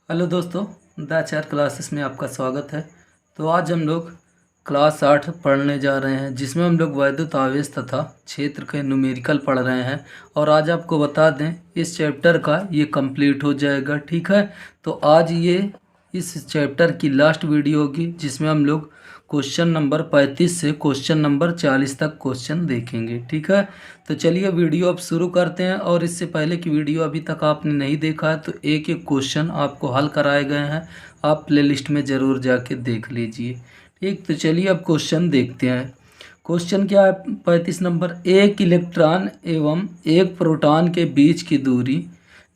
Hello दोस्तों, the आचार classes में आपका स्वागत है। तो आज हम लोग क्लास 8 पढ़ने जा रहे हैं, जिसमें हम लोग वैद्युत आवेश तथा क्षेत्र के न्यूमेरिकल पढ़ रहे हैं। और आज आपको बता दें, इस चैप्टर का ये कंप्लीट हो जाएगा। ठीक है, तो आज ये इस चैप्टर की लास्ट वीडियो होगी, जिसमें हम लोग क्वेश्चन नंबर 35 से क्वेश्चन नंबर 40 तक क्वेश्चन देखेंगे। ठीक है, तो चलिए वीडियो अब शुरू करते हैं। और इससे पहले की वीडियो अभी तक आपने नहीं देखा है तो एक एक क्वेश्चन आपको हल कराए गए हैं, आप प्लेलिस्ट में ज़रूर जाके देख लीजिए। ठीक, तो चलिए अब क्वेश्चन देखते हैं। क्वेश्चन क्या है? 35 नंबर, एक इलेक्ट्रॉन एवं एक प्रोटॉन के बीच की दूरी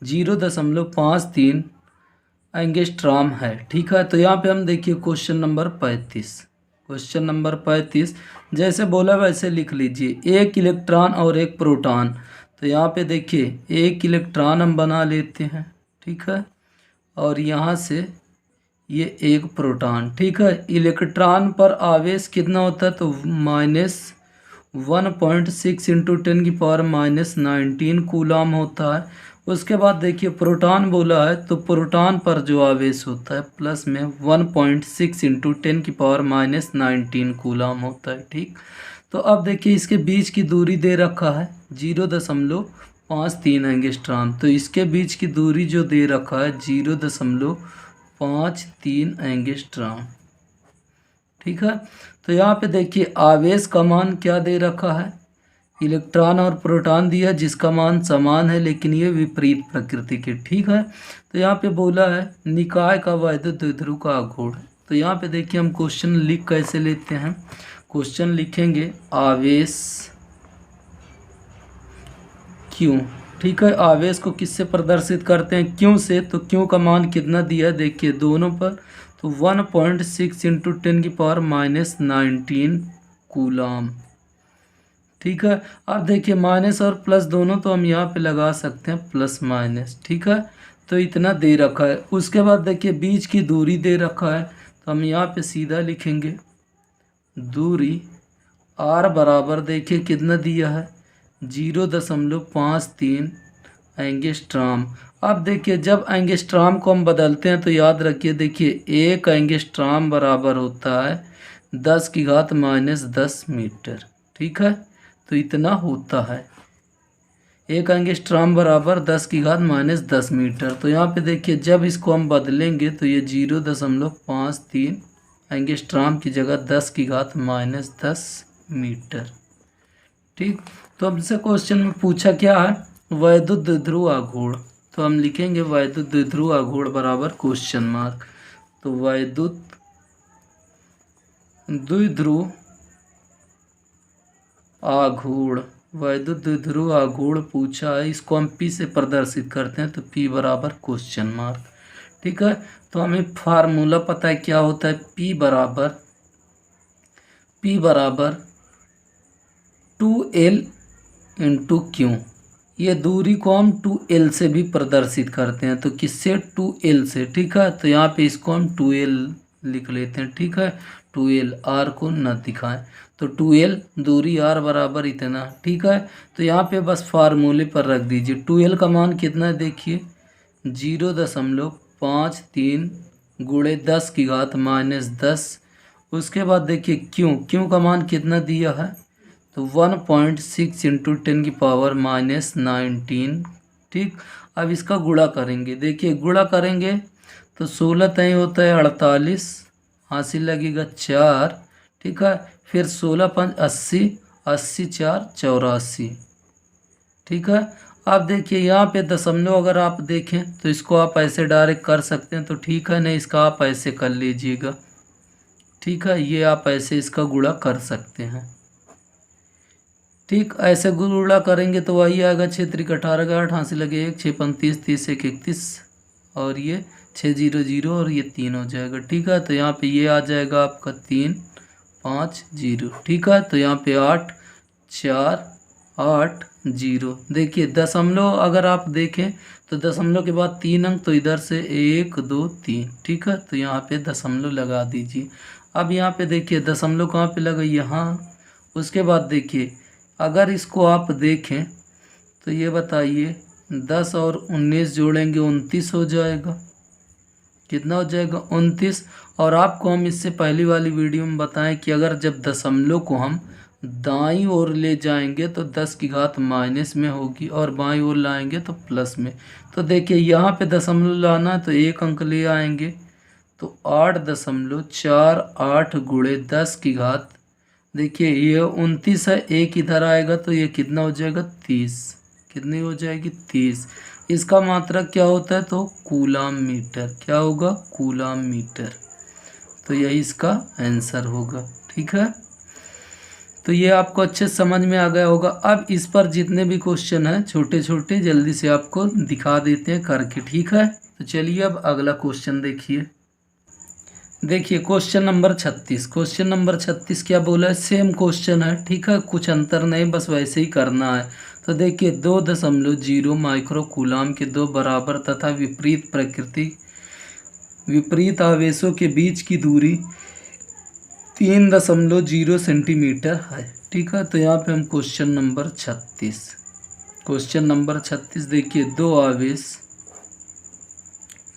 0.53 एंगस्ट्रॉम है। ठीक है, तो यहाँ पे हम देखिए क्वेश्चन नंबर 35। क्वेश्चन नंबर 35 जैसे बोला वैसे लिख लीजिए। एक इलेक्ट्रॉन और एक प्रोटॉन, तो यहाँ पे देखिए एक इलेक्ट्रॉन हम बना लेते हैं। ठीक है, और यहाँ से ये एक प्रोटॉन। ठीक है, इलेक्ट्रॉन पर आवेश कितना होता है? तो -1.6 इंटू 10⁻⁻19 कूलम होता है। उसके बाद देखिए प्रोटॉन बोला है, तो प्रोटॉन पर जो आवेश होता है प्लस में 1.6 इंटू 10⁻⁻19 कूलम होता है। ठीक, तो अब देखिए इसके बीच की दूरी दे रखा है 0.53 एंगस्ट्रॉम। तो इसके बीच की दूरी जो दे रखा है 0.53 एंगस्ट्रॉम। ठीक है, तो यहाँ पे देखिए आवेश का मान क्या दे रखा है? इलेक्ट्रॉन और प्रोटॉन दिया, जिसका मान समान है लेकिन ये विपरीत प्रकृति के। ठीक है, तो यहाँ पे बोला है निकाय का वैद्युत द्विध्रुव का आघूर्ण। तो यहाँ पे देखिए हम क्वेश्चन लिख कैसे लेते हैं। क्वेश्चन लिखेंगे आवेश क्यों। ठीक है, आवेश को किससे प्रदर्शित करते हैं? क्यों से। तो क्यों का मान कितना दिया है देखिए दोनों पर, तो 1.6 इंटू 10⁻⁻19 कूलम। ठीक है, अब देखिए माइनस और प्लस दोनों तो हम यहाँ पे लगा सकते हैं, प्लस माइनस। ठीक है, तो इतना दे रखा है। उसके बाद देखिए बीच की दूरी दे रखा है, तो हम यहाँ पे सीधा लिखेंगे दूरी आर बराबर देखिए कितना दिया है 0.53 एंगस्ट्रॉम। अब देखिए जब एंगस्ट्रॉम को हम बदलते हैं तो याद रखिए, देखिए एक एंगस्ट्रॉम बराबर होता है 10⁻⁻10 मीटर। ठीक है, तो इतना होता है एक एंगस्ट्रॉम बराबर 10⁻⁻10 मीटर। तो यहाँ पे देखिए जब इसको हम बदलेंगे तो ये 0.53 एंगस्ट्रॉम की जगह 10⁻⁻10 मीटर। ठीक, तो हमसे क्वेश्चन में पूछा क्या है? वैद्युत द्विध्रुव आघूर्ण। तो हम लिखेंगे वैद्युत द्विध्रुव आघूर्ण बराबर क्वेश्चन मार्क। तो वैद्युत द्विध्रुव आघूर्ण, वैद्युत द्विध्रुव आघूर्ण पूछा है, इसको हम P से प्रदर्शित करते हैं। तो P बराबर क्वेश्चन मार्क। ठीक है, तो हमें फार्मूला पता है क्या होता है। P बराबर 2L इंटू क्यू। ये दूरी को हम 2L से भी प्रदर्शित करते हैं। तो किससे? 2L से। ठीक है, तो यहाँ पे इसको हम 2L लिख लेते हैं। ठीक है, 2L, आर को न दिखाएं, तो 2L दूरी आर बराबर इतना। ठीक है, तो यहाँ पे बस फार्मूले पर रख दीजिए। 2L का मान कितना है देखिए 0.53 गुणे 10⁻⁻10। उसके बाद देखिए क्यू का मान कितना दिया है? तो 1.6 इंटू 10⁻⁻19। ठीक, अब इसका गुणा करेंगे। देखिए गुणा करेंगे तो 16 तय होता है 48, हासिल लगेगा 4। ठीक है, फिर 16×5 80, 80×4 84। ठीक है, अब देखिए यहाँ पे दशमलव अगर आप देखें तो इसको आप ऐसे डायरेक्ट कर सकते हैं, तो ठीक है, नहीं इसका आप ऐसे कर लीजिएगा। ठीक है, ये आप ऐसे इसका गुणा कर सकते हैं। ठीक, ऐसे गुणा करेंगे तो वही आएगा 6×3 = 18, 8 हासिल लगे 1, 6×5 = 30, 30 × 1 = 31, और ये 600 और ये 3 हो जाएगा। ठीक है, तो यहाँ पे ये आ जाएगा आपका 350। ठीक है, तो यहाँ पे 8 4 8 0। देखिए दशमलव अगर आप देखें तो दशमलव के बाद 3 अंक, तो इधर से 1 2 3। ठीक है, तो यहाँ पे दशमलव लगा दीजिए। अब यहाँ पे देखिए दशमलव कहाँ पे लगा? यहाँ। उसके बाद देखिए अगर इसको आप देखें तो ये बताइए 10 और 19 जोड़ेंगे 29 हो जाएगा। कितना हो जाएगा 29। और आपको हम इससे पहली वाली वीडियो में बताएं कि अगर जब दशमलव को हम दाईं ओर ले जाएंगे तो 10 की घात माइनस में होगी और बाईं ओर लाएंगे तो प्लस में। तो देखिए यहाँ पे दशमलव लाना है तो एक अंक ले आएंगे, तो 8.48 गुणे 10 की घात, देखिए ये 29 है, एक इधर आएगा तो ये कितना हो जाएगा 30। कितनी हो जाएगी 30। इसका मात्रक क्या होता है तो कूलाम मीटर। क्या होगा कूलाम मीटर। तो यही इसका आंसर होगा। ठीक है, तो ये आपको अच्छे समझ में आ गया होगा। अब इस पर जितने भी क्वेश्चन हैं छोटे छोटे जल्दी से आपको दिखा देते हैं करके। ठीक है, तो चलिए अब अगला क्वेश्चन देखिए। देखिए क्वेश्चन नंबर 36। क्वेश्चन नंबर 36 क्या बोला है, सेम क्वेश्चन है। ठीक है, कुछ अंतर नहीं, बस वैसे ही करना है। तो देखिए 2.0 माइक्रो कूलाम के दो बराबर तथा विपरीत आवेशों के बीच की दूरी 3.0 सेंटीमीटर है। ठीक है, तो यहाँ पे हम क्वेश्चन नंबर 36 देखिए, दो आवेश,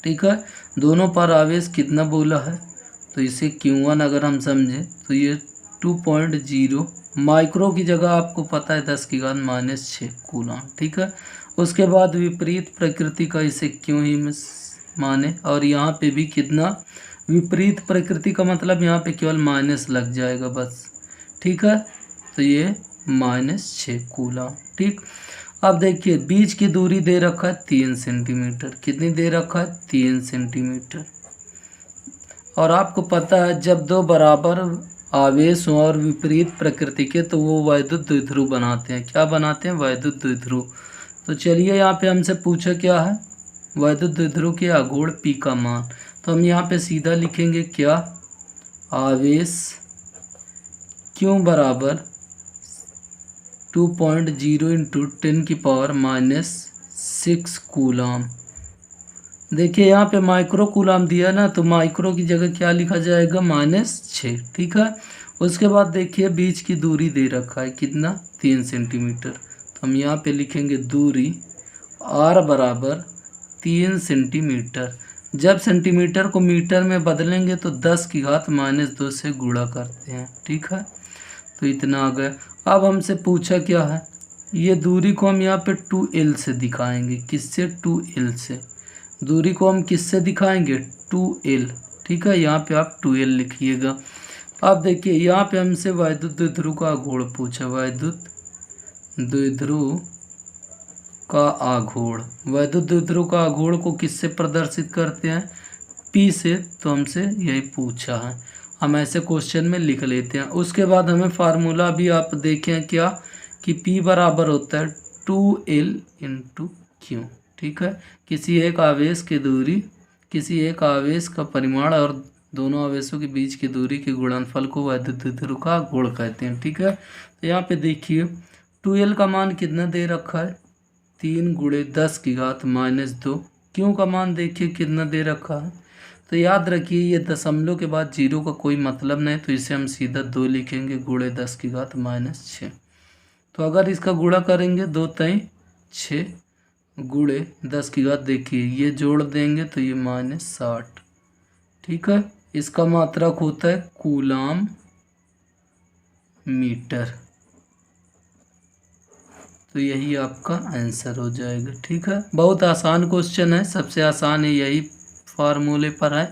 ठीक है, दोनों पर आवेश कितना बोला है, तो इसे Q1 अगर हम समझें तो ये 2.0 माइक्रो की जगह आपको पता है 10 की घात -6 कूलाम। ठीक है, उसके बाद विपरीत प्रकृति का इसे क्यों ही माने, और यहाँ पे भी कितना विपरीत प्रकृति का मतलब यहाँ पे केवल माइनस लग जाएगा बस। ठीक है, तो ये -6 कूलाम। ठीक, अब देखिए बीच की दूरी दे रखा है 3 सेंटीमीटर। कितनी दे रखा है 3 सेंटीमीटर। और आपको पता है जब दो बराबर आवेश हों और विपरीत प्रकृति के तो वो वैद्युत द्विध्रुव बनाते हैं। क्या बनाते हैं, वैद्युत द्विध्रुव। तो चलिए यहाँ पे हमसे पूछा क्या है, वैद्युत द्विध्रुव के आघूर्ण P का मान। तो हम यहाँ पे सीधा लिखेंगे क्या, आवेश Q बराबर 2.0 × 10⁻⁻6 कूलाम। देखिए यहाँ पे माइक्रो कूलाम दिया ना, तो माइक्रो की जगह क्या लिखा जाएगा -6। ठीक है, उसके बाद देखिए बीच की दूरी दे रखा है कितना 3 सेंटीमीटर। तो हम यहाँ पे लिखेंगे दूरी R बराबर 3 सेंटीमीटर। जब सेंटीमीटर को मीटर में बदलेंगे तो 10 की घात -2 से गुणा करते हैं। ठीक है, तो इतना आ गया। अब हमसे पूछा क्या है, ये दूरी को हम यहाँ पे 2L से दिखाएंगे। किससे, 2L से। दूरी को हम किससे दिखाएंगे, 2L। ठीक है, यहाँ पे आप 2L लिखिएगा। अब देखिए यहाँ पे हमसे वैद्युत द्विध्रुव का आघूर्ण पूछा, वैद्युत द्विध्रुव का आघूर्ण। वैद्युत द्विध्रुव का आघूर्ण को किससे प्रदर्शित करते हैं, P से। तो हमसे यही पूछा है, हम ऐसे क्वेश्चन में लिख लेते हैं। उसके बाद हमें फार्मूला भी आप देखें क्या, कि P बराबर होता है 2L × Q। ठीक है, किसी एक आवेश की दूरी, किसी एक आवेश का परिमाण और दोनों आवेशों के बीच की दूरी के गुणनफल को वैद्युत द्विध्रुव का आघूर्ण कहते हैं। ठीक है, तो यहाँ पे देखिए 2L का मान कितना दे रखा है, 3 × 10 की घात -2। Q का मान देखिए कितना दे रखा है। तो याद रखिए ये दशमलव के बाद 0 का कोई मतलब नहीं, तो इसे हम सीधा 2 लिखेंगे × 10 की घात -6। तो अगर इसका गुणा करेंगे 2 × 6 × 10 की घात, देखिए ये जोड़ देंगे तो ये -60। ठीक है, इसका मात्रक होता है कूलाम मीटर। तो यही आपका आंसर हो जाएगा। ठीक है, बहुत आसान क्वेश्चन है, सबसे आसान है, यही फार्मूले पर है,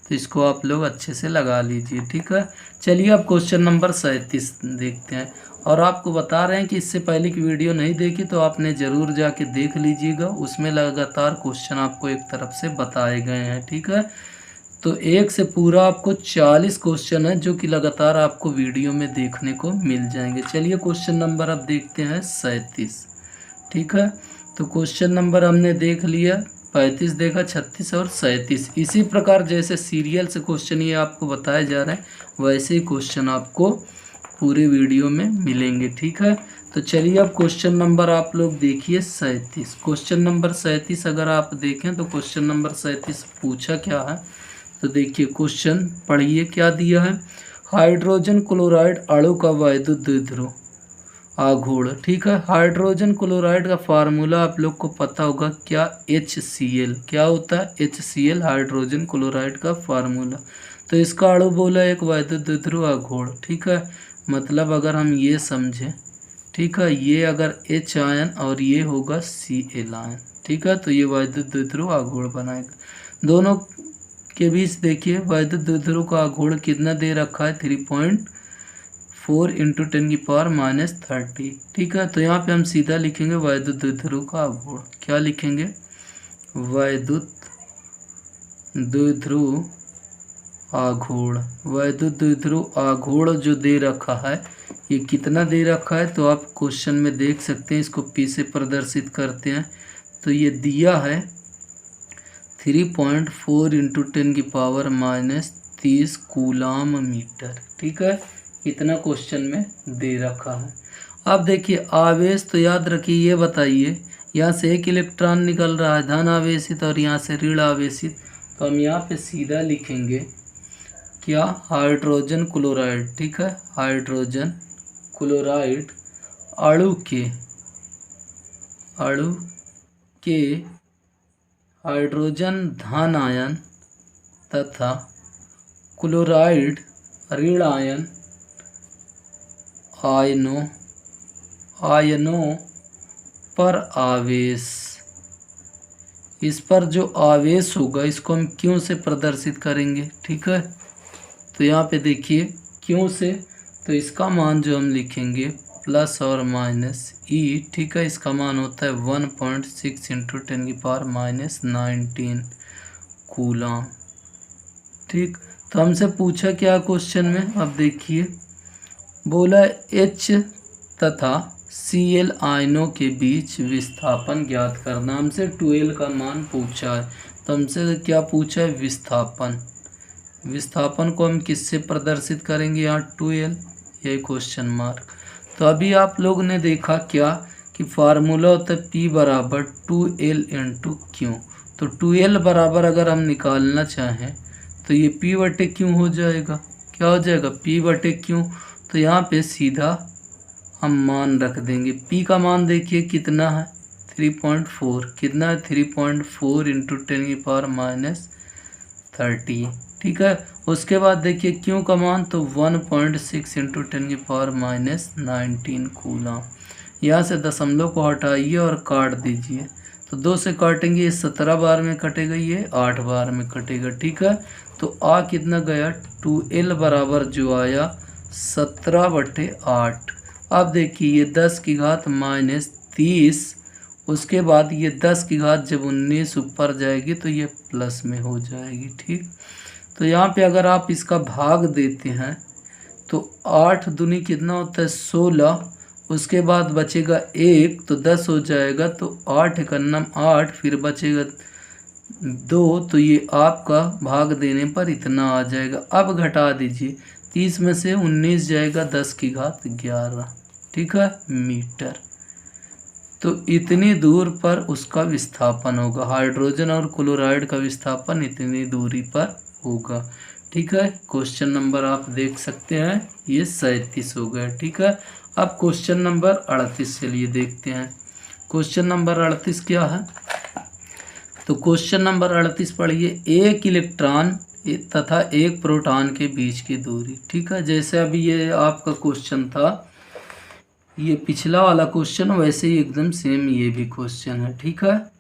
तो इसको आप लोग अच्छे से लगा लीजिए। ठीक है, चलिए अब क्वेश्चन नंबर 37 देखते हैं। और आपको बता रहे हैं कि इससे पहले की वीडियो नहीं देखी तो आपने ज़रूर जाके देख लीजिएगा, उसमें लगातार क्वेश्चन आपको एक तरफ से बताए गए हैं। ठीक है, तो एक से पूरा आपको 40 क्वेश्चन है जो कि लगातार आपको वीडियो में देखने को मिल जाएंगे। चलिए क्वेश्चन नंबर अब देखते हैं 37। ठीक है, तो क्वेश्चन नंबर हमने देख लिया, 35 देखा, 36 और 37। इसी प्रकार जैसे सीरियल से क्वेश्चन ये आपको बताए जा रहे हैं, वैसे ही क्वेश्चन आपको पूरे वीडियो में मिलेंगे। ठीक है, तो चलिए अब क्वेश्चन नंबर आप लोग देखिए 37। क्वेश्चन नंबर 37 अगर आप देखें तो क्वेश्चन नंबर 37 पूछा क्या है, तो देखिए क्वेश्चन पढ़िए क्या दिया है। हाइड्रोजन क्लोराइड अणु का वैद्युत द्विध्रुव आघूर्ण। ठीक है, हाइड्रोजन क्लोराइड का फार्मूला आप लोग को पता होगा क्या, HCl। क्या होता है, HCl हाइड्रोजन क्लोराइड का फार्मूला। तो इसका अणु बोला एक वैद्युत द्विध्रुव आघूर्ण। ठीक है, मतलब अगर हम ये समझें, ठीक है, ये अगर H आयन और ये होगा Cl आयन। ठीक है, तो ये वैद्युत द्विध्रुव आघूर्ण बनाएगा। दोनों के बीच देखिए वैद्युत द्विध्रुव का आघूर्ण कितना दे रखा है, 3.4 × 10⁻⁻30। ठीक है, तो यहाँ पे हम सीधा लिखेंगे वैद्युत द्विध्रुव का आघूर्ण। क्या लिखेंगे, वैद्युत द्विध्रुव आघूर्ण। वैद्युत द्विध्रुव आघूर्ण जो दे रखा है, ये कितना दे रखा है, तो आप क्वेश्चन में देख सकते हैं। इसको P से प्रदर्शित करते हैं, तो ये दिया है 3.4 × 10⁻30 कूलाम मीटर। ठीक है, इतना क्वेश्चन में दे रखा है। अब देखिए आवेश, तो याद रखिए, ये बताइए यहाँ से एक इलेक्ट्रॉन निकल रहा है धन आवेशित और यहाँ से ऋण आवेशित, तो हम यहाँ पे सीधा लिखेंगे क्या, हाइड्रोजन क्लोराइड। ठीक है, हाइड्रोजन क्लोराइड अणु के हाइड्रोजन धन आयन तथा क्लोराइड ऋण आयनों पर आवेश। इस पर जो आवेश होगा इसको हम क्यों से प्रदर्शित करेंगे। ठीक है, तो यहाँ पे देखिए क्यों से, तो इसका मान जो हम लिखेंगे प्लस और माइनस E। ठीक है, इसका मान होता है 1.6 × 10⁻19 कूलाम। ठीक, तो हमसे पूछा क्या क्वेश्चन में, अब देखिए बोला H तथा Cl आयनों के बीच विस्थापन ज्ञात करना। हमसे 2L का मान पूछा है, तो हमसे क्या पूछा है, विस्थापन। विस्थापन को हम किससे प्रदर्शित करेंगे, यहाँ 2L, यही क्वेश्चन मार्क। तो अभी आप लोग ने देखा क्या कि फार्मूला होता है P बराबर 2L × Q। तो 2L बराबर अगर हम निकालना चाहें तो ये P/Q हो जाएगा। क्या हो जाएगा, P/Q। तो यहाँ पे सीधा हम मान रख देंगे। P का मान देखिए कितना है, 3.4। कितना है, 3.4 × 10⁻30। ठीक है, उसके बाद देखिए Q का मान तो 1.6 × 10⁻19 कूलाम। यहाँ से दशमलव को हटाइए और काट दीजिए, तो 2 से काटेंगे, ये 17 बार में कटेगा, ये 8 बार में कटेगा। ठीक है, तो कितना गया, 2L बराबर जो आया 17/8। अब देखिए ये 10 की घात -30, उसके बाद ये 10 की घात जब 19 ऊपर जाएगी तो ये प्लस में हो जाएगी। ठीक, तो यहाँ पे अगर आप इसका भाग देते हैं तो 8 दूनी कितना होता है, 16। उसके बाद बचेगा 1, तो 10 हो जाएगा, तो 8 × 8, फिर बचेगा 2, तो ये आपका भाग देने पर इतना आ जाएगा। अब घटा दीजिए, 30 में से 19 जाएगा, 10 की घात 11। ठीक है, मीटर। तो इतनी दूर पर उसका विस्थापन होगा, हाइड्रोजन और क्लोराइड का विस्थापन इतनी दूरी पर होगा। ठीक है, क्वेश्चन नंबर आप देख सकते हैं, ये 37 हो गया। ठीक है, अब क्वेश्चन नंबर 38 चलिए देखते हैं। क्वेश्चन नंबर 38 क्या है, तो क्वेश्चन नंबर 38 पढ़िए, एक इलेक्ट्रॉन तथा एक प्रोटॉन के बीच की दूरी। ठीक है, जैसे अभी ये आपका क्वेश्चन था, ये पिछला वाला क्वेश्चन, वैसे ही एकदम सेम ये भी क्वेश्चन है। ठीक है,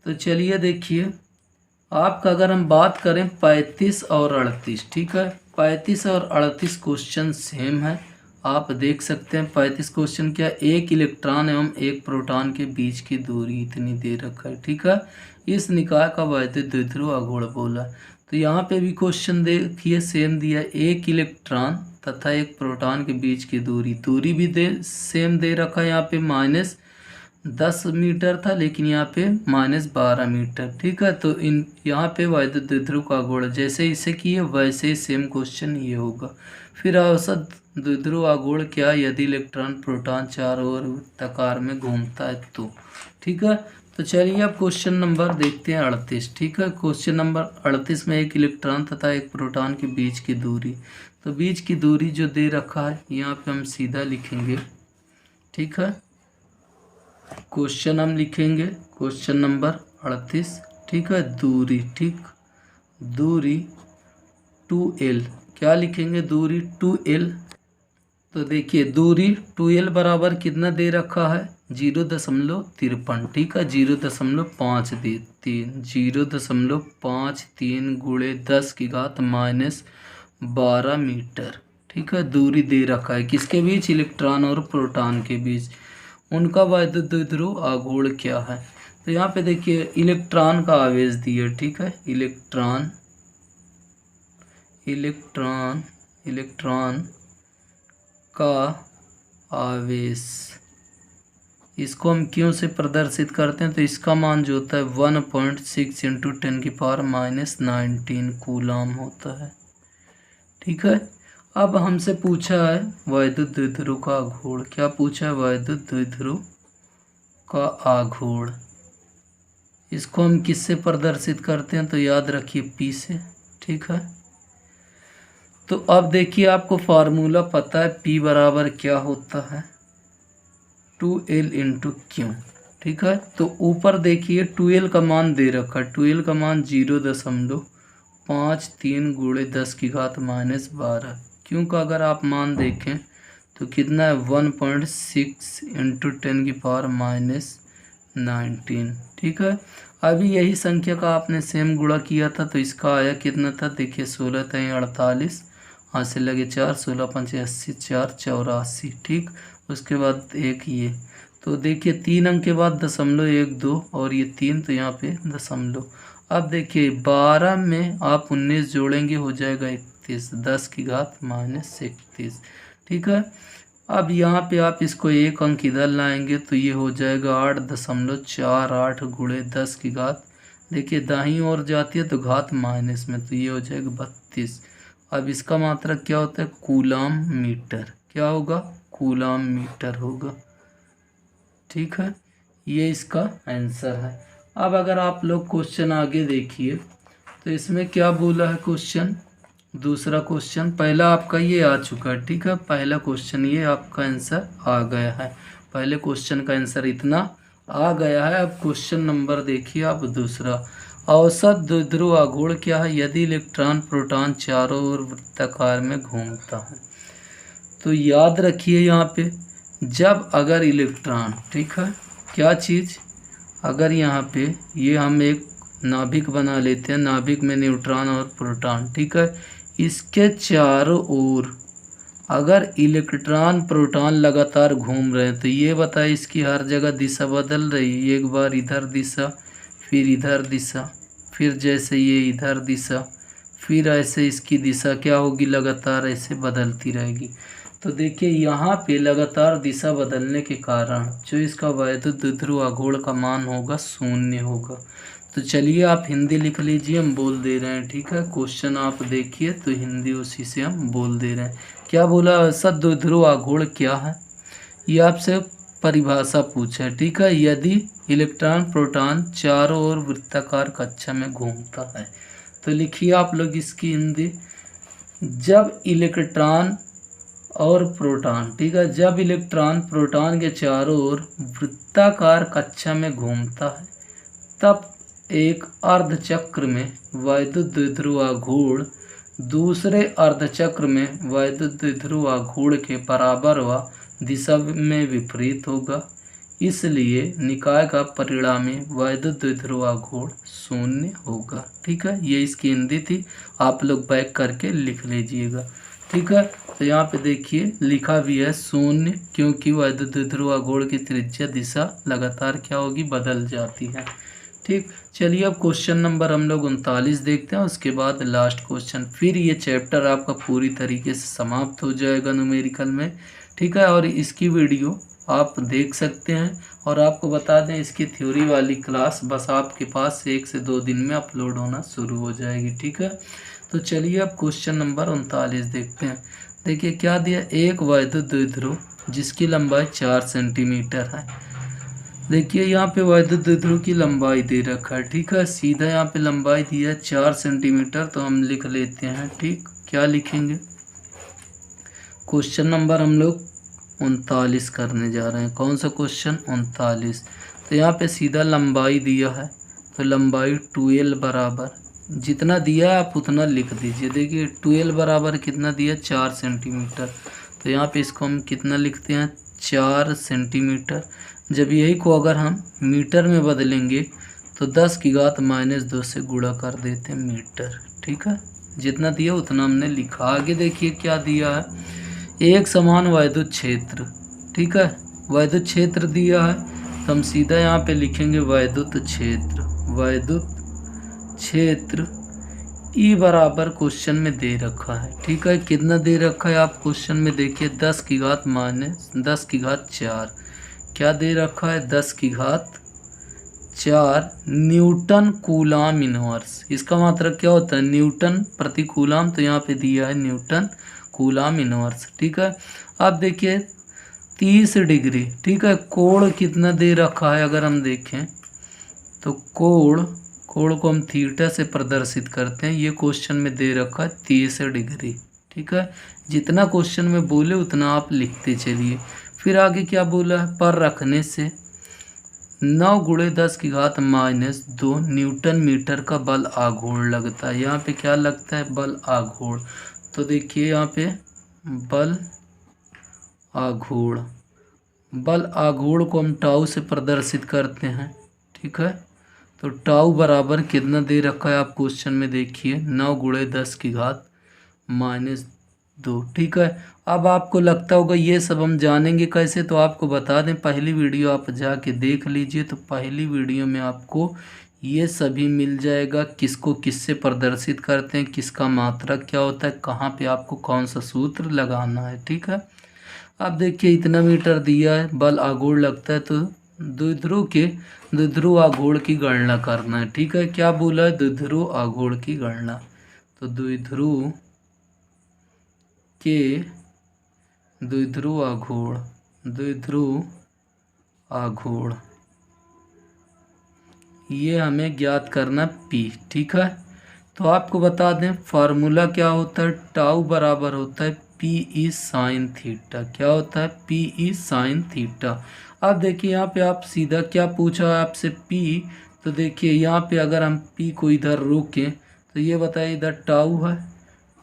तो चलिए देखिए, आपका अगर हम बात करें 35 और 38, ठीक है, 35 और 38 क्वेश्चन सेम है। आप देख सकते हैं 35 क्वेश्चन क्या, एक इलेक्ट्रॉन एवं एक प्रोटॉन के बीच की दूरी इतनी दे रखा है। ठीक है, इस निकाय का वैद्युत द्विध्रुव आघूर्ण बोला। तो यहाँ पे भी क्वेश्चन देखिए सेम दिया, एक इलेक्ट्रॉन तथा एक प्रोटॉन के बीच की दूरी भी सेम दे रखा है। यहाँ पे -10 मीटर था, लेकिन यहाँ पे -12 मीटर। ठीक है, तो यहाँ पे वैद्युत द्विध्रुव का आघूर्ण जैसे इसे किए वैसे ही सेम क्वेश्चन ये होगा। फिर औसत द्विध्रुव आघूर्ण क्या, यदि इलेक्ट्रॉन प्रोटॉन चारों ओर वृत्ताकार में घूमता है तो। ठीक है, तो चलिए अब क्वेश्चन नंबर देखते हैं 38। ठीक है, क्वेश्चन नंबर 38 में एक इलेक्ट्रॉन तथा एक प्रोटॉन के बीच की दूरी, तो बीच की दूरी जो दे रखा है यहाँ पे हम सीधा लिखेंगे ठीक है। क्वेश्चन हम लिखेंगे क्वेश्चन नंबर 38, ठीक है। दूरी, ठीक, दूरी 2L, क्या लिखेंगे, दूरी 2L। तो देखिए दूरी 2L बराबर कितना दे रखा है, 0.53, ठीक है। 0.53, 0.53 गुणे 10⁻⁻12 मीटर, ठीक है। दूरी दे रखा है किसके बीच, इलेक्ट्रॉन और प्रोटॉन के बीच। उनका वैद्युत द्विध्रुव आघूर्ण क्या है। तो यहाँ पे देखिए इलेक्ट्रॉन का आवेश दिया, ठीक है। इलेक्ट्रॉन का आवेश, इसको हम क्यों से प्रदर्शित करते हैं, तो इसका मान जो होता है 1.6 × 10⁻⁻19 कूलाम होता है, ठीक है। अब हमसे पूछा है वैद्युत द्विध्रुव का आघूर्ण, क्या पूछा है, वैद्युत द्विध्रुव का आघूर्ण। इसको हम किससे प्रदर्शित करते हैं, तो याद रखिए P से, ठीक है। तो अब देखिए आपको फार्मूला पता है, P बराबर क्या होता है, 2L × Q, ठीक है। तो ऊपर देखिए 2L का मान दे रखा है, 2L का मान 0.53 गुणे 10⁻⁻12। Q का अगर आप मान देखें तो कितना है, 1.6 × 10⁻⁻19, ठीक है। अभी यही संख्या का आपने सेम गुणा किया था, तो इसका आया कितना था, देखिए 16 × 48, हाथ से लगे 4, 16 × 5 = 80, 4 84, ठीक। उसके बाद एक ये, तो देखिए 3 अंक के बाद 0.12 और ये 3, तो यहाँ पे दशमलव। अब देखिए 12 में आप 19 जोड़ेंगे हो जाएगा 31, 10⁻⁻31, ठीक है। अब यहाँ पे आप इसको एक अंक इधर लाएंगे तो ये हो जाएगा 8.48 गुणे 10 की घात, देखिए दाहिनी ओर जाती है तो घात माइनस में, तो ये हो जाएगा 32। अब इसका मात्रक क्या होता है, कूलाम मीटर, क्या होगा, कूलाम मीटर होगा, ठीक है। ये इसका आंसर है। अब अगर आप लोग क्वेश्चन आगे देखिए तो इसमें क्या बोला है क्वेश्चन, दूसरा क्वेश्चन, पहला आपका ये आ चुका है, ठीक है। पहला क्वेश्चन ये आपका आंसर आ गया है, पहले क्वेश्चन का आंसर इतना आ गया है। अब क्वेश्चन नंबर देखिए आप दूसरा, औसत द्विध्रुव आघूर्ण क्या है यदि इलेक्ट्रॉन प्रोटॉन चारों ओर वृत्ताकार में घूमता है। तो याद रखिए यहाँ पे, जब अगर इलेक्ट्रॉन, ठीक है, क्या चीज़, अगर यहाँ पे ये हम एक नाभिक बना लेते हैं, नाभिक में न्यूट्रॉन और प्रोटॉन, ठीक है। इसके चारों ओर अगर इलेक्ट्रॉन प्रोटॉन लगातार घूम रहे हैं तो ये बताए इसकी हर जगह दिशा बदल रही है, एक बार इधर दिशा, फिर इधर दिशा, फिर जैसे ये इधर दिशा, फिर ऐसे इसकी दिशा क्या होगी, लगातार ऐसे बदलती रहेगी। तो देखिए यहाँ पे लगातार दिशा बदलने के कारण जो इसका वैद्युत द्विध्रुव आघूर्ण का मान होगा 0 होगा। तो चलिए आप हिंदी लिख लीजिए, हम बोल दे रहे हैं, ठीक है। क्वेश्चन आप देखिए तो हिंदी उसी से हम बोल दे रहे हैं। क्या बोला, औसत द्विध्रुव आघूर्ण क्या है, ये आपसे परिभाषा पूछा है, ठीक है। यदि इलेक्ट्रॉन प्रोटॉन चारों ओर वृत्ताकार कक्षा में घूमता है, तो लिखिए आप लोग इसकी हिंदी, जब इलेक्ट्रॉन और प्रोटॉन, ठीक है, जब इलेक्ट्रॉन प्रोटॉन के चारों ओर वृत्ताकार कक्षा में घूमता है तब एक अर्धचक्र में वैद्युत द्विध्रुव आघूर्ण दूसरे अर्धचक्र में वैद्युत द्विध्रुव आघूर्ण के बराबर व दिशा में विपरीत होगा, इसलिए निकाय का परिणामी वैद्युत द्विध्रुव आघूर्ण 0 होगा, ठीक है। ये इसकी हिंदी थी, आप लोग बैक करके लिख लीजिएगा, ठीक है। तो यहाँ पे देखिए लिखा भी है 0, क्योंकि वैद्युत द्विध्रुव आघूर्ण की त्रिज्या दिशा लगातार क्या होगी, बदल जाती है, ठीक। चलिए अब क्वेश्चन नंबर हम लोग 39 देखते हैं, उसके बाद लास्ट क्वेश्चन, फिर ये चैप्टर आपका पूरी तरीके से समाप्त हो जाएगा न्यूमेरिकल में, ठीक है। और इसकी वीडियो आप देख सकते हैं, और आपको बता दें इसकी थ्योरी वाली क्लास बस आपके पास 1 से 2 दिन में अपलोड होना शुरू हो जाएगी, ठीक है। तो चलिए अब क्वेश्चन नंबर 39 देखते हैं। देखिए क्या दिया, एक वैद्युत द्विध्रुव जिसकी लंबाई 4 सेंटीमीटर है। देखिए यहाँ पे वैद्युत द्विध्रुव की लंबाई दे रखा है, ठीक है। सीधा यहाँ पे लंबाई दिया है 4 सेंटीमीटर, तो हम लिख लेते हैं, ठीक। क्या लिखेंगे, क्वेश्चन नंबर हम लोग 39 करने जा रहे हैं। कौन सा क्वेश्चन? 39। तो यहाँ पे सीधा लंबाई दिया है, तो लंबाई 2l बराबर जितना दिया है आप उतना लिख दीजिए। देखिए 2l बराबर कितना दिया? 4 सेंटीमीटर। तो यहाँ पे इसको हम कितना लिखते हैं? 4 सेंटीमीटर। जब यही को अगर हम मीटर में बदलेंगे तो 10 की घात -2 से गुणा कर देते हैं मीटर। ठीक है, जितना दिया उतना हमने लिखा। आगे देखिए क्या दिया है, एक समान वैद्युत क्षेत्र। ठीक है, वैद्युत क्षेत्र दिया है तो हम सीधा यहाँ पे लिखेंगे वैद्युत क्षेत्र। वैद्युत क्षेत्र ई बराबर क्वेश्चन में दे रखा है। ठीक है, कितना दे रखा है आप क्वेश्चन में देखिए? 10 की घात -4। क्या दे रखा है? 10 की घात 4 न्यूटन कूलाम इनवर्स। इसका मतलब क्या होता है? न्यूटन प्रति कूलाम। तो यहाँ पे दिया है न्यूटन कूलाम इनवर्स। ठीक है, अब देखिए 30 डिग्री। ठीक है, कोण कितना दे रखा है? अगर हम देखें तो कोण को हम थीटा से प्रदर्शित करते हैं। ये क्वेश्चन में दे रखा है 30 डिग्री। ठीक है, जितना क्वेश्चन में बोले उतना आप लिखते चलिए। फिर आगे क्या बोला है? पर रखने से 9 × 10 की घात -2 न्यूटन मीटर का बल आघूर्ण लगता है। यहाँ पे क्या लगता है? बल आघूर्ण। तो देखिए यहाँ पे बल आघूर्ण, बल आघूर्ण को हम टाउ से प्रदर्शित करते हैं। ठीक है, तो टाउ बराबर कितना दे रखा है आप क्वेश्चन में देखिए? 9 × 10 की घात -2। ठीक है, अब आपको लगता होगा ये सब हम जानेंगे कैसे, तो आपको बता दें पहली वीडियो आप जाके देख लीजिए। तो पहली वीडियो में आपको ये सभी मिल जाएगा, किसको किससे प्रदर्शित करते हैं, किसका मात्रक क्या होता है, कहाँ पे आपको कौन सा सूत्र लगाना है। ठीक है, अब देखिए इतना मीटर दिया है, बल आघूर्ण लगता है, तो द्विध्रुव आघूर्ण की गणना करना है। ठीक है, क्या बोला है? द्विध्रुव आघूर्ण की गणना। तो द्विध्रुव आघूर्ण ये हमें ज्ञात करना P। ठीक है, तो आपको बता दें फार्मूला क्या होता है? टाउ बराबर होता है PE sin थीटा। क्या होता है? PE sin theta. अब देखिए यहाँ पे आप सीधा क्या पूछा है आपसे? P। तो देखिए यहाँ पे अगर हम P को इधर रोकें तो ये बताइए इधर टाउ है,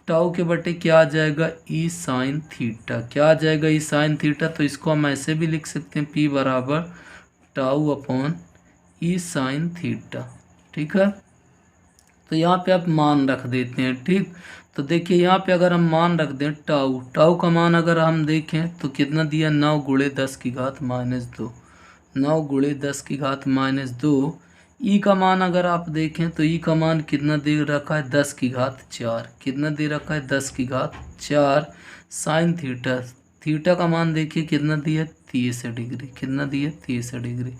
टाउ के बटे क्या आ जाएगा? E sin theta. क्या आ जाएगा? E sin theta. तो इसको हम ऐसे भी लिख सकते हैं P बराबर tau upon E sin theta. ठीक है, तो यहाँ पे आप मान रख देते हैं। ठीक, तो देखिए यहाँ पे अगर हम मान रख दें टाउ का मान अगर हम देखें तो कितना दिया? 9 × 10 की घात -2। 9 × 10 की घात -2। ई का मान अगर आप देखें तो ई का मान कितना दे रखा है? 10 की घात 4। कितना दे रखा है? 10 की घात 4 साइन थीटा। थीटा का मान देखिए कितना दिया? 30 डिग्री। कितना दिया? 30 डिग्री।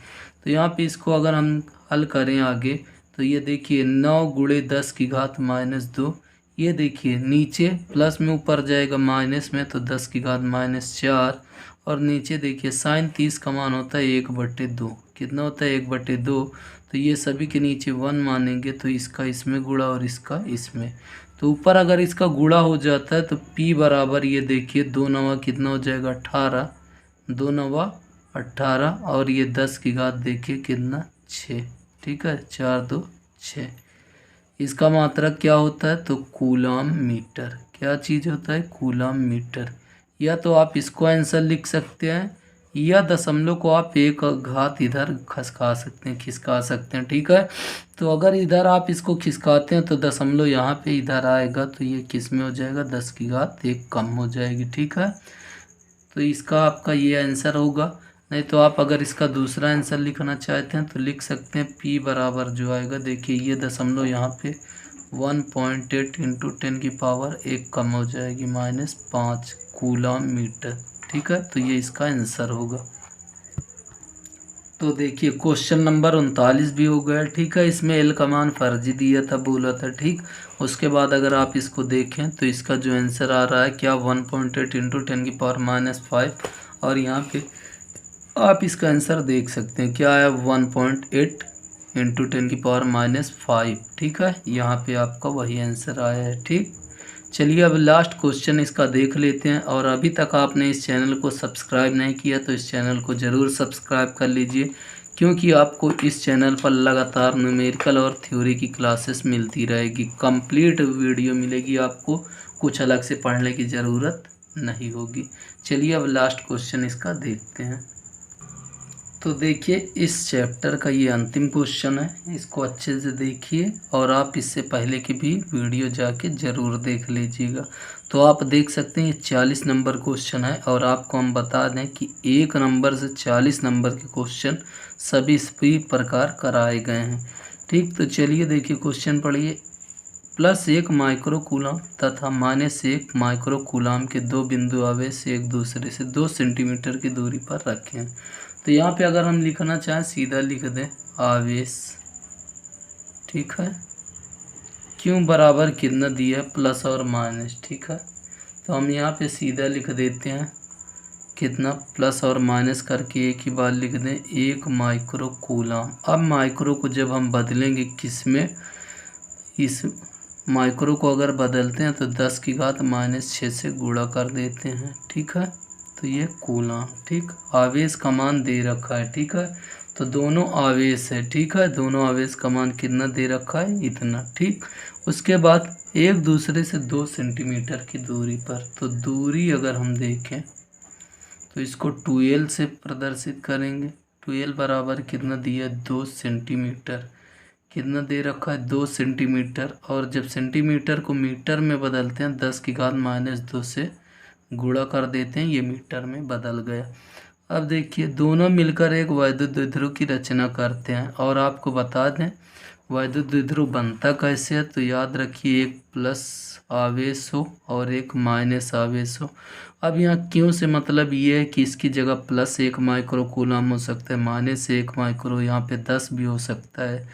तो यहाँ पे इसको अगर हम हल करें आगे तो ये देखिए 9 × 10 की घात -2। ये देखिए नीचे प्लस में ऊपर जाएगा माइनस में, तो 10 की घात -4। और नीचे देखिए साइन 30 का मान होता है 1/2। कितना होता है? 1/2। तो ये सभी के नीचे 1 मानेंगे तो इसका इसमें गुणा और इसका इसमें। तो ऊपर अगर इसका गुणा हो जाता है तो P बराबर ये देखिए 2 9 कितना हो जाएगा? 18। 2 9 18 और ये 10 की घात देखिए कितना? 6। ठीक है, 4 2 6। इसका मात्रक क्या होता है? तो कूलाम मीटर। क्या चीज़ होता है? Coulomb metre. या तो आप इसको आंसर लिख सकते हैं या दशमलव को आप एक घात इधर खिसका सकते हैं। ठीक है, तो अगर इधर आप इसको खिसकाते हैं तो दशमलव यहाँ पे इधर आएगा तो ये किस में हो जाएगा? 10 की घात 1 कम हो जाएगी। ठीक है, तो इसका आपका ये आंसर होगा। नहीं तो आप अगर इसका दूसरा आंसर लिखना चाहते हैं तो लिख सकते हैं P बराबर जो आएगा देखिए ये दशमलव यहाँ पे 1.8 × 10⁻1 कम हो जाएगी -5 कूलाम मीटर। ठीक है, तो ये इसका आंसर होगा। तो देखिए क्वेश्चन नंबर 39 भी हो गया। ठीक है, इसमें L का मान फर्जी दिया था, बोला था। ठीक, उसके बाद अगर आप इसको देखें तो इसका जो आंसर आ रहा है क्या? 1.8 × 10⁻5। और यहाँ पे आप इसका आंसर देख सकते हैं क्या है? 1.8 × 10⁻5। ठीक है, यहाँ पे आपका वही आंसर आया है। ठीक, चलिए अब लास्ट क्वेश्चन इसका देख लेते हैं। और अभी तक आपने इस चैनल को सब्सक्राइब नहीं किया तो इस चैनल को ज़रूर सब्सक्राइब कर लीजिए, क्योंकि आपको इस चैनल पर लगातार न्यूमेरिकल और थ्योरी की क्लासेस मिलती रहेगी। कंप्लीट वीडियो मिलेगी आपको, कुछ अलग से पढ़ने की ज़रूरत नहीं होगी। चलिए अब लास्ट क्वेश्चन इसका देखते हैं। तो देखिए इस चैप्टर का ये अंतिम क्वेश्चन है, इसको अच्छे से देखिए और आप इससे पहले की भी वीडियो जाके ज़रूर देख लीजिएगा। तो आप देख सकते हैं ये 40 नंबर क्वेश्चन है और आपको हम बता दें कि 1 नंबर से 40 नंबर के क्वेश्चन सभी इसी प्रकार कराए गए हैं। ठीक, तो चलिए देखिए क्वेश्चन पढ़िए। +1 माइक्रो कूलम तथा -1 माइक्रो कूलम के दो बिंदु आवेश एक दूसरे से 2 सेंटीमीटर की दूरी पर रखे हैं। तो यहाँ पे अगर हम लिखना चाहें सीधा लिख दें आवेश, ठीक है, क्यों बराबर कितना दिया है प्लस और माइनस, ठीक है। तो हम यहाँ पे सीधा लिख देते हैं कितना, प्लस और माइनस करके एक ही बार लिख दें 1 माइक्रो कूलम। अब माइक्रो को जब हम बदलेंगे किस में, इस माइक्रो को अगर बदलते हैं तो 10 की घात -6 से गुणा कर देते हैं, ठीक है। तो ये कूलम, ठीक, आवेश का मान दे रखा है, ठीक है। तो दोनों आवेश है, ठीक है, दोनों आवेश का मान कितना दे रखा है, इतना, ठीक। उसके बाद एक दूसरे से 2 सेंटीमीटर की दूरी पर, तो दूरी अगर हम देखें तो इसको 2L से प्रदर्शित करेंगे। 2L बराबर कितना दिया, 2 सेंटीमीटर, कितना दे रखा है 2 सेंटीमीटर। और जब सेंटीमीटर को मीटर में बदलते हैं 10 की घात -2 से गुणा कर देते हैं, ये मीटर में बदल गया। अब देखिए दोनों मिलकर एक वैद्युत द्विध्रुव की रचना करते हैं। और आपको बता दें वैद्युत द्विध्रुव बनता कैसे है, तो याद रखिए एक प्लस आवेश हो और एक माइनस आवेश हो। अब यहाँ क्यों से मतलब ये है कि इसकी जगह +1 माइक्रो कूलम हो सकता है, -1 माइक्रो, यहाँ पे 10 भी हो सकता है,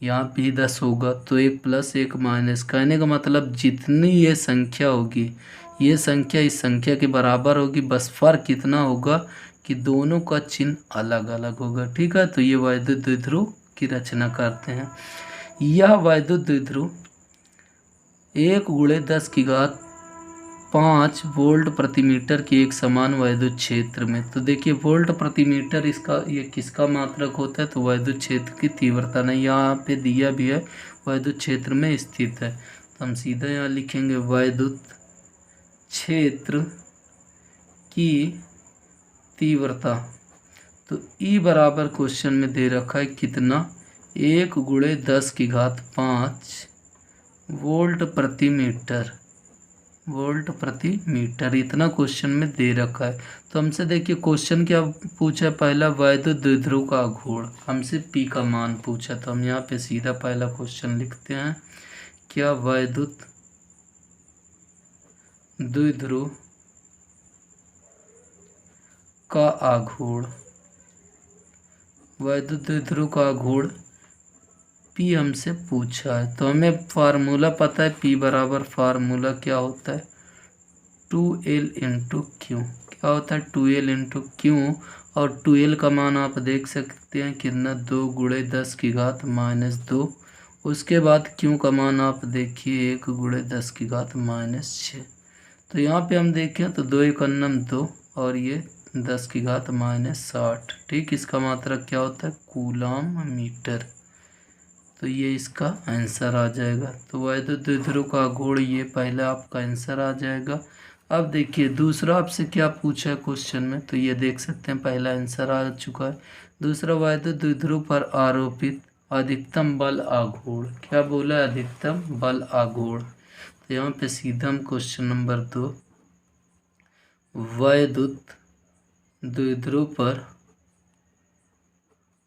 यहाँ भी 10 होगा। तो एक प्लस एक माइनस, कहने का मतलब जितनी ये संख्या होगी ये संख्या इस संख्या के बराबर होगी, बस फ़र्क कितना होगा कि दोनों का चिन्ह अलग अलग होगा, ठीक है। तो ये वैद्युत द्विध्रुव की रचना करते हैं। यह वैद्युत द्विध्रुव 1 × 10⁵ वोल्ट प्रति मीटर के एक समान वैद्युत क्षेत्र में, तो देखिए वोल्ट प्रति मीटर इसका ये किसका मात्रक होता है, तो वैद्युत क्षेत्र की तीव्रता नहीं, यहाँ पे दिया भी है वैद्युत क्षेत्र में स्थित है। तो हम सीधा यहाँ लिखेंगे वैद्युत क्षेत्र की तीव्रता। तो E बराबर क्वेश्चन में दे रखा है कितना, 1 × 10⁵ वोल्ट प्रति मीटर, वोल्ट प्रति मीटर, इतना क्वेश्चन में दे रखा है। तो हमसे देखिए क्वेश्चन क्या पूछा है, पहला वैद्युत द्विध्रुव का आघूर्ण, हमसे P का मान पूछा। तो हम यहाँ पे सीधा पहला क्वेश्चन लिखते हैं, क्या वैद्युत द्विध्रुव का आघूर्ण, वैद्युत द्विध्रुव का आघूर्ण P हमसे पूछा है। तो हमें फार्मूला पता है, P बराबर फार्मूला क्या होता है, 2L × Q, क्या होता है 2L × Q। और 2L का मान आप देख सकते हैं कितना, 2 × 10⁻²। उसके बाद Q का मान आप देखिए 1 × 10⁻6। तो यहाँ पे हम देखें तो 2 × 1 = 2 और ये 10⁻60, ठीक, इसका मात्रक क्या होता है, कूलम मीटर। तो ये इसका आंसर आ जाएगा। तो वैद्युत द्विध्रुव का आघूर्ण ये पहला आपका आंसर आ जाएगा। अब देखिए दूसरा आपसे क्या पूछा है क्वेश्चन में, तो ये देख सकते हैं पहला आंसर आ चुका है। दूसरा वैद्युत द्विध्रुव पर आरोपित अधिकतम बल आघूर्ण, क्या बोला है, अधिकतम बल आघूर्ण। तो यहाँ पे सीधा हम क्वेश्चन नंबर 2, वैद्युत द्विध्रुव पर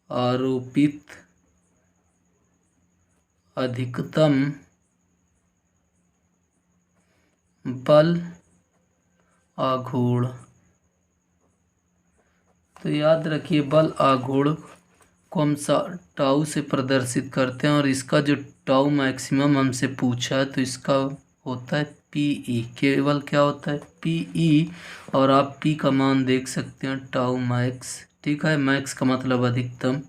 आरोपित अधिकतम बल आघूर्ण। तो याद रखिए बल आघूर्ण को हम टाउ से प्रदर्शित करते हैं और इसका जो टाउ मैक्सिमम हमसे पूछा है तो इसका होता है PE, केवल क्या होता है PE। और आप P का मान देख सकते हैं टाउ मैक्स, ठीक है, मैक्स का मतलब अधिकतम।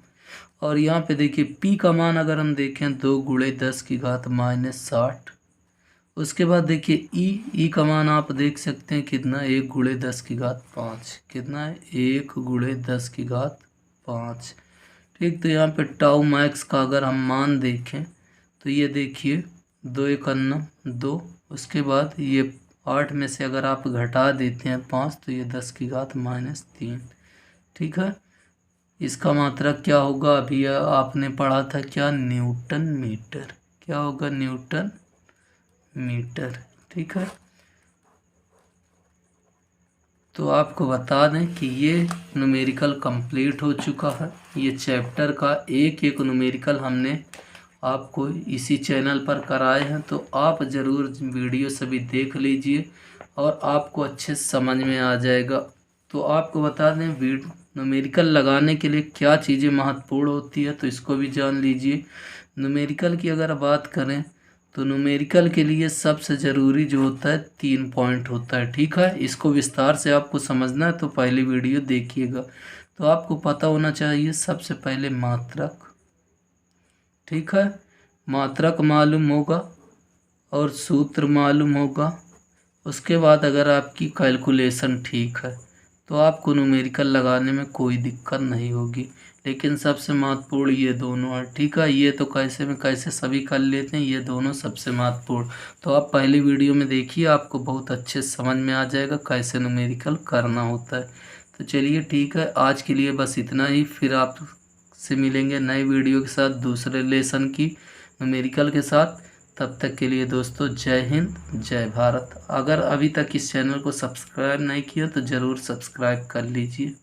और यहाँ पे देखिए P का मान अगर हम देखें 2 × 10⁻60 उसके बाद देखिए ई का मान आप देख सकते हैं कितना, 1 × 10⁵ कितना है, 1 × 10⁵ ठीक। तो यहाँ पे टाउ मैक्स का अगर हम मान देखें तो ये देखिए 2 × 1 = 2। उसके बाद ये 8 में से अगर आप घटा देते हैं 5 तो ये 10⁻³ ठीक है। इसका मात्रक क्या होगा, अभी आपने पढ़ा था क्या, न्यूटन मीटर। क्या होगा, न्यूटन मीटर ठीक है। तो आपको बता दें कि ये न्यूमेरिकल कंप्लीट हो चुका है। ये चैप्टर का एक एक न्यूमेरिकल हमने आपको इसी चैनल पर कराए हैं, तो आप ज़रूर वीडियो सभी देख लीजिए और आपको अच्छे समझ में आ जाएगा। तो आपको बता दें न्यूमेरिकल लगाने के लिए क्या चीज़ें महत्वपूर्ण होती है, तो इसको भी जान लीजिए। न्यूमेरिकल की अगर बात करें तो न्यूमेरिकल के लिए सबसे ज़रूरी जो होता है 3 पॉइंट होता है ठीक है। इसको विस्तार से आपको समझना है तो पहली वीडियो देखिएगा। तो आपको पता होना चाहिए सबसे पहले मात्रक ठीक है, मात्रक मालूम होगा और सूत्र मालूम होगा। उसके बाद अगर आपकी कैलकुलेशन ठीक है तो आपको न्यूमेरिकल लगाने में कोई दिक्कत नहीं होगी। लेकिन सबसे महत्वपूर्ण ये दोनों है ठीक है। ये तो कैसे में कैसे सभी कर लेते हैं, ये दोनों सबसे महत्वपूर्ण। तो आप पहली वीडियो में देखिए, आपको बहुत अच्छे समझ में आ जाएगा कैसे न्यूमेरिकल करना होता है। तो चलिए ठीक है, आज के लिए बस इतना ही। फिर आपसे मिलेंगे नए वीडियो के साथ दूसरे लेसन की न्यूमेरिकल के साथ। तब तक के लिए दोस्तों जय हिंद जय भारत। अगर अभी तक इस चैनल को सब्सक्राइब नहीं किया तो ज़रूर सब्सक्राइब कर लीजिए।